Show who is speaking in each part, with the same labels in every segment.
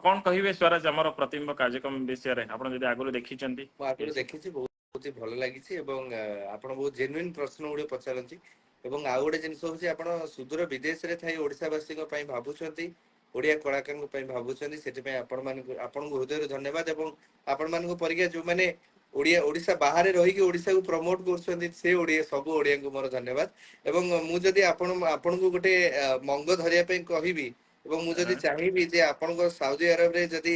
Speaker 1: कौन कहिबे स्वराज हमर प्रतिबिंब कार्यक्रम विषय रे आपण जदि आगु देखिचंती
Speaker 2: ମୁଁ ଆଗରୁ ଦେଖିଛି ବହୁତ ହି ଭଲ ଲାଗିଛି ଏବଂ ଆପଣ ବହୁତ ଜେନ୍ୟୁଇନ୍ ପ୍ରଶ୍ନ ଗୁଡିକ ପଚାରନ୍ତି ଏବଂ ଆଉ ଗୋଟେ ଜିନିଷ ହଉଛି ଆପଣ ସୁଦୂର ବିଦେଶରେ ଥାଇ ଓଡ଼ିଶାବାସୀଙ୍କ ପାଇଁ ଭାବୁଛନ୍ତି ଓଡ଼ିଆ କଳାକାରଙ୍କ ପାଇଁ ଭାବୁଛନ୍ତି ସେଥିପାଇଁ ଆପଣଙ୍କୁ ହୃଦୟରୁ ଧନ୍ୟବାଦ ଏବଂ ଆପଣମାନଙ୍କ ପରୀକ୍ଷା ଯୋଉମାନେ ଓଡ଼ିଶା ବାହାରେ ରହିକି ଓଡ଼ିଶାକୁ ପ୍ରମୋଟ କରୁଛନ୍ତି ସେ ସବୁ ଓଡ଼ିଆଙ୍କୁ ମୋର ଧନ୍ୟବାଦ ଏବଂ ମୁଁ ଯଦି ଆପଣଙ୍କୁ ଗୋଟେ ମଙ୍ଗ ଧରିବା ପାଇଁ କହିବି ଏବଂ ମୁଁ ଯଦି ଚାହିଁବି ଯେ ଆପଣଙ୍କ ସାଉଦି ଆରବରେ ଯଦି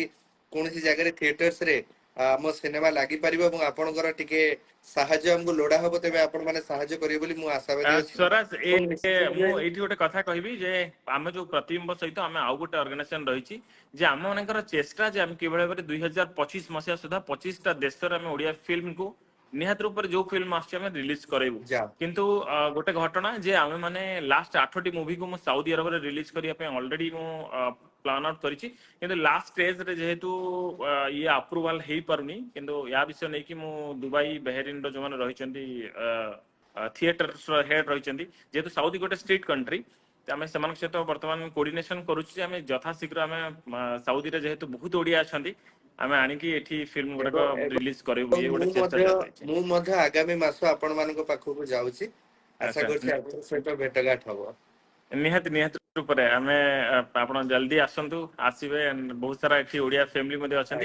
Speaker 2: କୌଣସି ଜାଗାରେ ଥିଏଟର୍ସ ରେ ଆମ ସିନେମା ଲାଗିପାରିବ ଏବଂ ଆପଣଙ୍କର ଟିକେ ସାହାଯ୍ୟ ଆମକୁ ଲୋଡା ହବ ତେବେ ଆପଣ ମାନେ ସାହାଯ୍ୟ କରିବେ ବୋଲି ମୁଁ ଆଶାବାଦୀ ଅଛି
Speaker 1: स्वराज
Speaker 2: ଏବଂ ନିଶ୍ଚିତ
Speaker 1: मु
Speaker 2: ଭାବେ
Speaker 1: एठी गोटे कथा कहबी जे आमे जो प्रतिबिंब सहित आमे आउ गोटे ऑर्गेनाइजेशन रहिछि जे आम मानकर चेष्टा जे आमे किबळे भाबरे 2025 मसिया सुधा 25 टा देश रे आमे ओडिया फिल्म को निहात रूप जो फिल्म आछे आमे रिलीज करैबु
Speaker 2: ଯା
Speaker 1: किंतु गोटे घटना जे आमे माने लास्ट 8टी मूवी को मु सऊदी अरब रे रिलीज करिया पे ऑलरेडी मु प्लान आउट करिछि किंतु लास्ट स्टेज रे जेहेतु ये अप्रूवल हेई पारुनी किंतु या विषय नै कि मु दुबई बहरीन रो जो माने रहिचंती थिएटर हेड रही जेहेतु साउदी गोटे स्ट्रीट कंट्री आम से सहित बर्तमान कोऑर्डिनेशन करुच्छे आम यथाशीघ्र आम साउदी रे जेहेतु बहुत ओडिया अच्छा आम आणिकी एठी फिल्म गुड़ाक रिलीज करेबु ये गोटे चेष्टा जारी रही
Speaker 2: ମୁଁ ମଧ୍ୟ ଆଗାମୀ ମାସ ଆପଣମାନଙ୍କ ପାଖକୁ ଯାଉଛି ଆଶା
Speaker 1: अच्छा
Speaker 2: କରୁଛି ଆପଣଙ୍କ ସହିତ ଭେଟଘାଟ ହବ
Speaker 1: निहाती निहाती रूप से आम आप जल्दी आसतु आसबे बहुत सारा एठी ओडिया फैमिली अच्छा